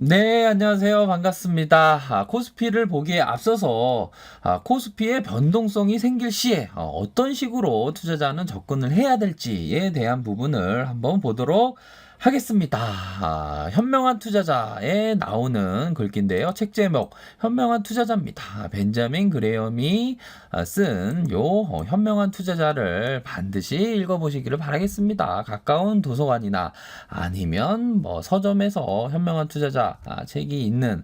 네, 안녕하세요. 반갑습니다. 코스피를 보기에 앞서서 코스피의 변동성이 생길 시에 어떤 식으로 투자자는 접근을 해야 될지에 대한 부분을 한번 보도록 하겠습니다. 현명한 투자자에 나오는 글귀인데요. 책 제목 현명한 투자자입니다. 벤자민 그레엄이 쓴 요 현명한 투자자를 반드시 읽어보시기를 바라겠습니다. 가까운 도서관이나 아니면 뭐 서점에서 현명한 투자자 책이 있는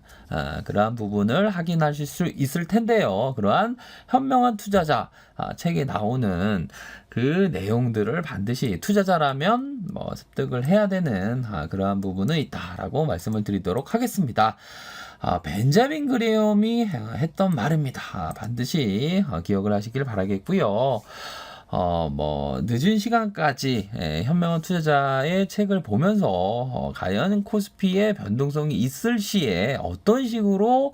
그러한 부분을 확인하실 수 있을 텐데요. 그러한 현명한 투자자 책에 나오는 그 내용들을 반드시 투자자라면 뭐 습득을 해야 되는 그러한 부분은 있다라고 말씀을 드리도록 하겠습니다. 벤자민 그레엄이 했던 말입니다. 반드시 기억을 하시길 바라겠고요. 늦은 시간까지 현명한 투자자의 책을 보면서 과연 코스피의 변동성이 있을 시에 어떤 식으로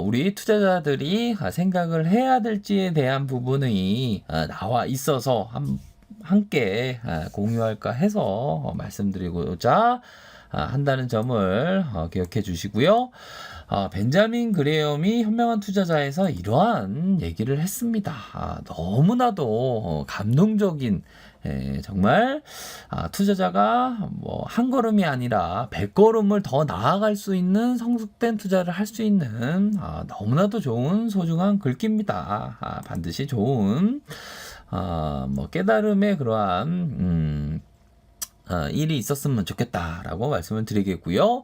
우리 투자자들이 생각을 해야 될지에 대한 부분이 나와 있어서 함께 공유할까 해서 말씀드리고자 한다는 점을 기억해 주시고요. 벤자민 그레엄이 현명한 투자자에서 이러한 얘기를 했습니다. 너무나도 감동적인 정말 투자자가 한 걸음이 아니라 100걸음을 더 나아갈 수 있는 성숙된 투자를 할 수 있는 너무나도 좋은 소중한 글귀입니다. 반드시 좋은 깨달음의 그러한 일이 있었으면 좋겠다라고 말씀을 드리겠고요.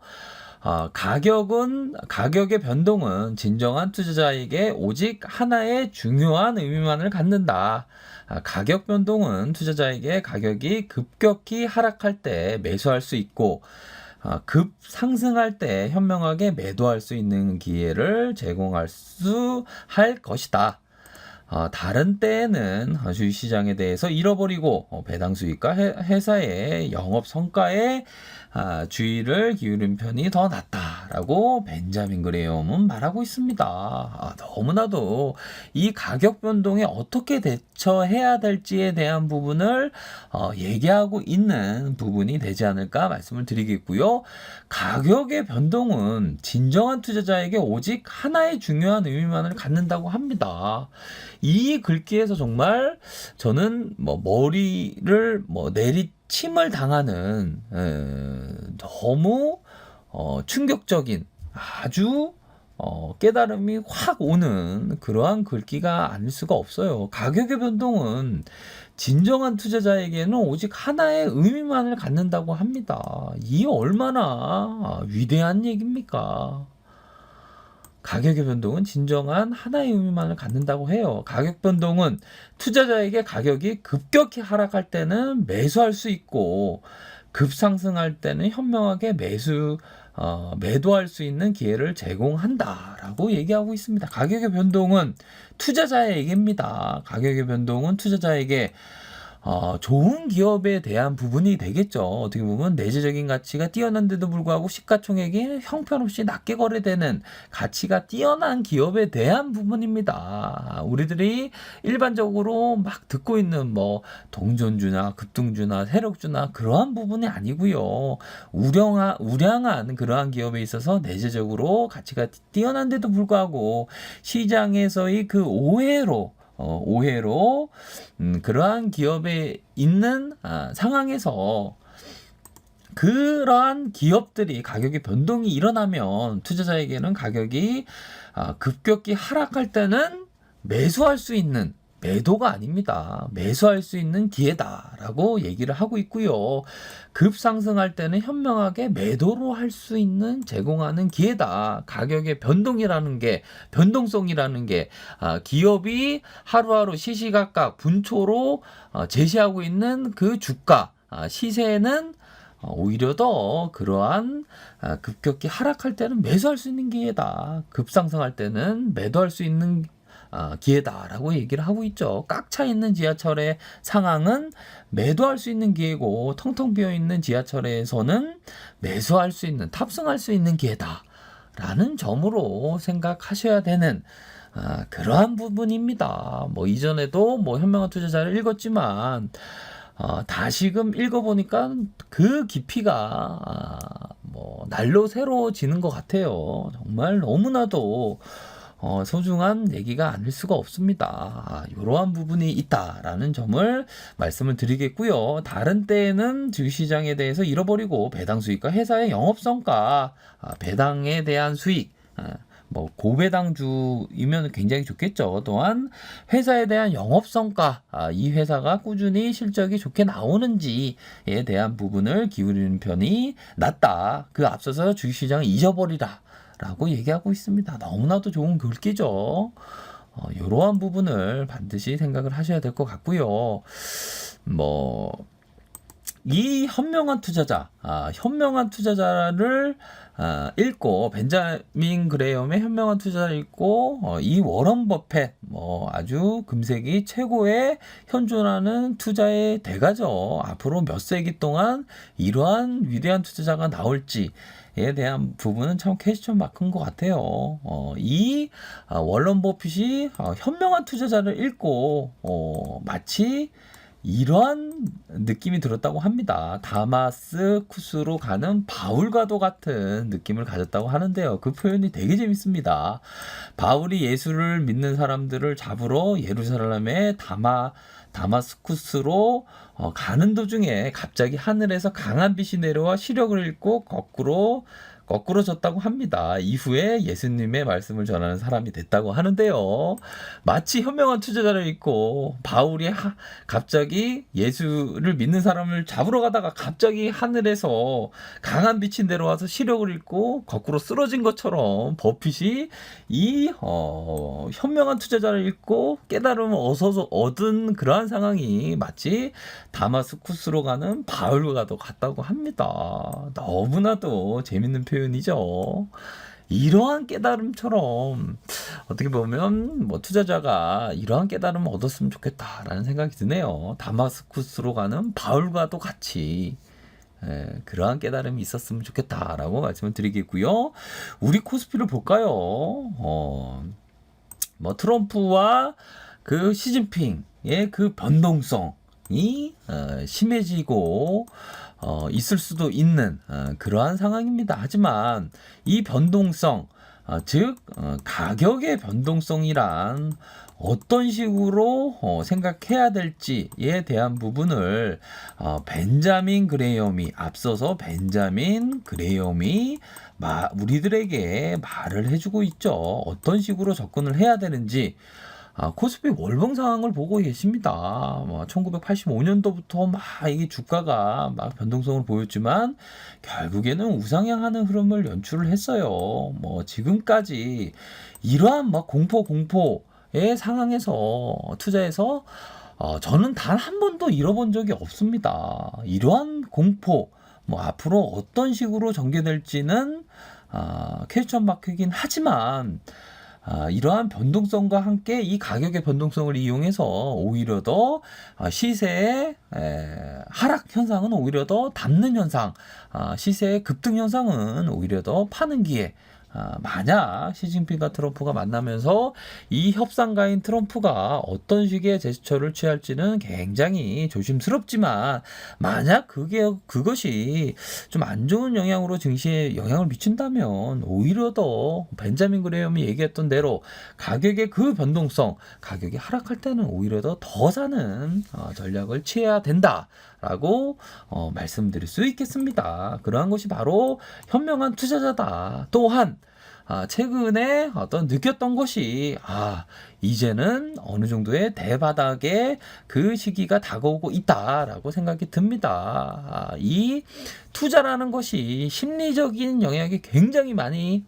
가격의 변동은 진정한 투자자에게 오직 하나의 중요한 의미만을 갖는다. 가격 변동은 투자자에게 가격이 급격히 하락할 때 매수할 수 있고, 급 상승할 때 현명하게 매도할 수 있는 기회를 할 것이다. 다른 때에는 주식시장에 대해서 잃어버리고 배당 수익과 회사의 영업 성과에 주의를 기울인 편이 더 낫다라고 벤자민 그레엄은 말하고 있습니다. 너무나도 이 가격 변동에 어떻게 대처해야 될지에 대한 부분을 얘기하고 있는 부분이 되지 않을까 말씀을 드리겠고요. 가격의 변동은 진정한 투자자에게 오직 하나의 중요한 의미만을 갖는다고 합니다. 이 글귀에서 정말 저는 머리를 내리침을 당하는 너무 충격적인 아주 깨달음이 확 오는 그러한 글귀가 아닐 수가 없어요. 가격의 변동은 진정한 투자자에게는 오직 하나의 의미만을 갖는다고 합니다. 이 얼마나 위대한 얘기입니까? 가격의 변동은 진정한 하나의 의미만을 갖는다고 해요. 가격 변동은 투자자에게 가격이 급격히 하락할 때는 매수할 수 있고 급상승할 때는 현명하게 매도할 수 있는 기회를 제공한다라고 얘기하고 있습니다. 가격의 변동은 투자자에게입니다. 가격의 변동은 투자자에게 좋은 기업에 대한 부분이 되겠죠. 어떻게 보면 내재적인 가치가 뛰어난데도 불구하고 시가총액이 형편없이 낮게 거래되는 가치가 뛰어난 기업에 대한 부분입니다. 우리들이 일반적으로 막 듣고 있는 동전주나 급등주나 세력주나 그러한 부분이 아니고요. 우량한 그러한 기업에 있어서 내재적으로 가치가 뛰어난데도 불구하고 시장에서의 그 오해로 그러한 기업에 있는 상황에서 그러한 기업들이 가격의 변동이 일어나면 투자자에게는 가격이 급격히 하락할 때는 매수할 수 있는 매도가 아닙니다. 매수할 수 있는 기회다라고 얘기를 하고 있고요. 급상승할 때는 현명하게 매도로 할 수 있는 제공하는 기회다. 가격의 변동성이라는 게 기업이 하루하루 시시각각 분초로 제시하고 있는 그 주가 시세는 오히려 더 그러한 급격히 하락할 때는 매수할 수 있는 기회다. 급상승할 때는 매도할 수 있는 기회다라고 얘기를 하고 있죠. 꽉 차 있는 지하철의 상황은 매도할 수 있는 기회고 텅텅 비어 있는 지하철에서는 매수할 수 있는 탑승할 수 있는 기회다라는 점으로 생각하셔야 되는 그러한 부분입니다. 이전에도 현명한 투자자를 읽었지만 다시금 읽어보니까 그 깊이가 날로 새로워지는 것 같아요. 정말 너무나도 소중한 얘기가 아닐 수가 없습니다. 이러한 부분이 있다라는 점을 말씀을 드리겠고요. 다른 때에는 주식시장에 대해서 잃어버리고 배당 수익과 회사의 영업성과, 배당에 대한 수익, 뭐 고배당주이면 굉장히 좋겠죠. 또한 회사에 대한 영업성과, 이 회사가 꾸준히 실적이 좋게 나오는지에 대한 부분을 기울이는 편이 낫다. 그 앞서서 주식시장을 잊어버리라 라고 얘기하고 있습니다. 너무나도 좋은 글귀죠. 이러한 부분을 반드시 생각을 하셔야 될 것 같고요. 이 현명한 투자자를 읽고, 벤자민 그레이엄의 현명한 투자자를 읽고, 이 워런 버펫, 아주 금세기 최고의 현존하는 투자의 대가죠. 앞으로 몇 세기 동안 이러한 위대한 투자자가 나올지에 대한 부분은 참 퀘스천 마크인 것 같아요. 이 워런 버핏이 현명한 투자자를 읽고, 마치 이러한 느낌이 들었다고 합니다. 다마스쿠스로 가는 바울과도 같은 느낌을 가졌다고 하는데요. 그 표현이 되게 재밌습니다. 바울이 예수를 믿는 사람들을 잡으러 예루살렘의 다마스쿠스로 가는 도중에 갑자기 하늘에서 강한 빛이 내려와 시력을 잃고 거꾸로졌다고 합니다. 이후에 예수님의 말씀을 전하는 사람이 됐다고 하는데요. 마치 현명한 투자자를 읽고 바울이 갑자기 예수를 믿는 사람을 잡으러 가다가 갑자기 하늘에서 강한 빛이 내려와서 시력을 잃고 거꾸로 쓰러진 것처럼 버핏이 이 현명한 투자자를 읽고 깨달음을 얻은 그러한 상황이 마치 다마스쿠스로 가는 바울과도 같다고 합니다. 너무나도 재밌는 표현이죠. 이러한 깨달음처럼 어떻게 보면 투자자가 이러한 깨달음을 얻었으면 좋겠다라는 생각이 드네요. 다마스쿠스로 가는 바울과도 같이 그러한 깨달음이 있었으면 좋겠다라고 말씀을 드리겠고요. 우리 코스피를 볼까요? 트럼프와 그 시진핑의 그 변동성이 심해지고 있을 수도 있는 그러한 상황입니다. 하지만 이 변동성, 즉 가격의 변동성이란 어떤 식으로 생각해야 될지에 대한 부분을 벤자민 그레이엄이 우리들에게 말을 해주고 있죠. 어떤 식으로 접근을 해야 되는지. 코스피 월봉 상황을 보고 계십니다. 1985년도부터 이 주가가 변동성을 보였지만 결국에는 우상향하는 흐름을 연출을 했어요. 지금까지 이러한 공포의 상황에서 투자해서 저는 단 한 번도 잃어본 적이 없습니다. 이러한 공포, 앞으로 어떤 식으로 전개될지는 퀘스천 마크이긴 하지만 이러한 변동성과 함께 이 가격의 변동성을 이용해서 오히려 더 시세의 하락 현상은 오히려 더 담는 현상, 시세의 급등 현상은 오히려 더 파는 기회. 만약 시진핑과 트럼프가 만나면서 이 협상가인 트럼프가 어떤 식의 제스처를 취할지는 굉장히 조심스럽지만, 만약 그것이 좀 안 좋은 영향으로 증시에 영향을 미친다면 오히려 더 벤자민 그레이엄이 얘기했던 대로 가격의 그 변동성, 가격이 하락할 때는 오히려 더 사는 전략을 취해야 된다라고 말씀드릴 수 있겠습니다. 그러한 것이 바로 현명한 투자자다. 또한 최근에 느꼈던 것이 이제는 어느 정도의 대바닥의 그 시기가 다가오고 있다라고 생각이 듭니다. 이 투자라는 것이 심리적인 영향이 굉장히 많이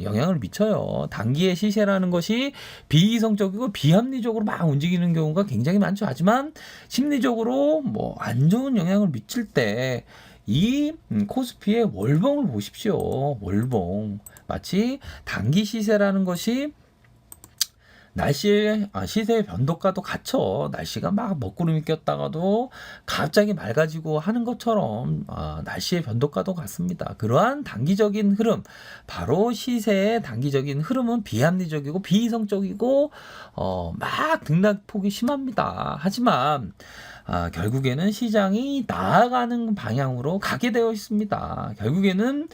영향을 미쳐요. 단기의 시세라는 것이 비이성적이고 비합리적으로 막 움직이는 경우가 굉장히 많죠. 하지만 심리적으로 안 좋은 영향을 미칠 때 이 코스피의 월봉을 보십시오. 월봉. 마치 단기 시세라는 것이 시세의 변동과도 같죠. 날씨가 막 먹구름이 꼈다가도 갑자기 맑아지고 하는 것처럼 날씨의 변동과도 같습니다. 그러한 단기적인 흐름, 바로 시세의 단기적인 흐름은 비합리적이고 비이성적이고 막 등락폭이 심합니다. 하지만 결국에는 시장이 나아가는 방향으로 가게 되어 있습니다. 결국에는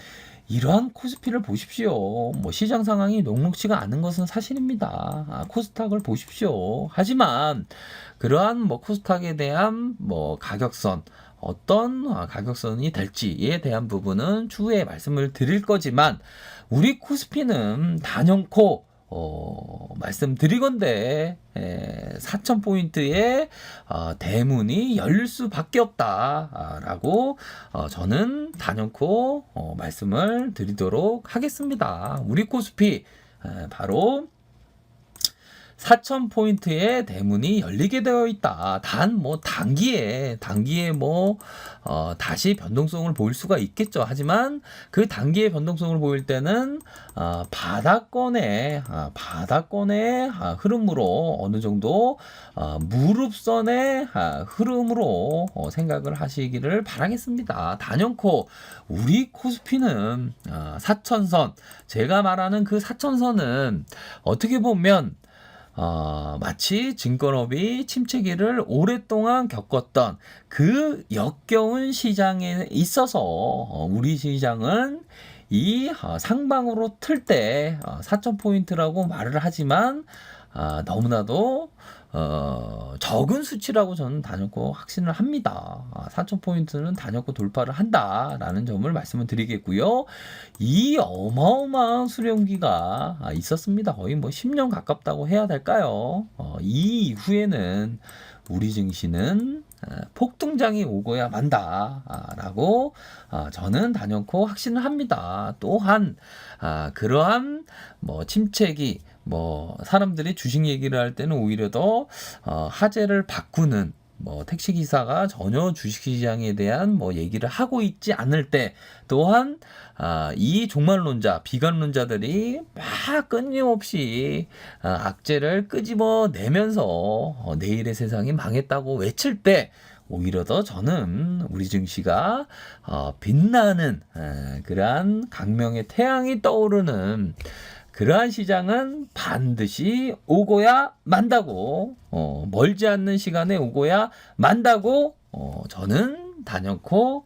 이러한 코스피를 보십시오. 뭐 시장 상황이 녹록지가 않은 것은 사실입니다. 코스닥을 보십시오. 하지만 그러한 뭐 코스닥에 대한 뭐 가격선, 어떤 가격선이 될지에 대한 부분은 추후에 말씀을 드릴 거지만, 우리 코스피는 단연코 말씀드리건대 4,000포인트의 대문이 열릴 수밖에 없다라고 저는 단연코 말씀을 드리도록 하겠습니다. 우리 코스피 바로 4,000포인트의 대문이 열리게 되어 있다. 단 뭐 단기에 뭐 다시 변동성을 보일 수가 있겠죠. 하지만 그 단기의 변동성을 보일 때는 바닥권의 흐름으로 어느 정도 무릎선의 흐름으로 생각을 하시기를 바라겠습니다. 단연코 우리 코스피는 4,000선, 제가 말하는 그 4,000선은 어떻게 보면 마치 증권업이 침체기를 오랫동안 겪었던 그 역겨운 시장에 있어서 우리 시장은 이 상방으로 틀 때 4,000포인트라고 말을 하지만 너무나도 적은 수치라고 저는 단연코 확신을 합니다. 4,000포인트는 단연코 돌파를 한다라는 점을 말씀을 드리겠고요. 이 어마어마한 수렴기가 있었습니다. 거의 뭐 10년 가깝다고 해야 될까요? 이 이후에는 우리 증시는 폭등장이 오고야 만다라고 저는 단연코 확신을 합니다. 또한 그러한 뭐 침체기, 뭐 사람들이 주식 얘기를 할 때는 오히려 더 하재를 바꾸는, 뭐 택시기사가 전혀 주식시장에 대한 뭐 얘기를 하고 있지 않을 때, 또한 이 종말론자, 비관론자들이 막 끊임없이 악재를 끄집어내면서 내일의 세상이 망했다고 외칠 때, 오히려 더 저는 우리 증시가 빛나는 그러한 강명의 태양이 떠오르는 그러한 시장은 반드시 오고야 만다고, 멀지 않는 시간에 오고야 만다고 저는 단연코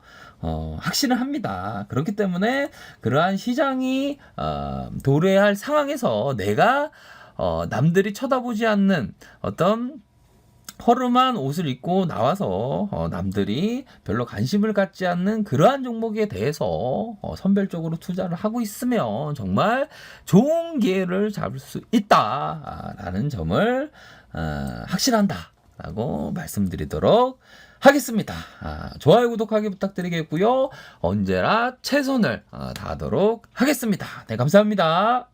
확신을 합니다. 그렇기 때문에 그러한 시장이 도래할 상황에서 내가 남들이 쳐다보지 않는 어떤 허름한 옷을 입고 나와서 남들이 별로 관심을 갖지 않는 그러한 종목에 대해서 선별적으로 투자를 하고 있으면 정말 좋은 기회를 잡을 수 있다라는 점을 확신한다라고 말씀드리도록 하겠습니다. 좋아요, 구독하기 부탁드리겠고요. 언제나 최선을 다하도록 하겠습니다. 네, 감사합니다.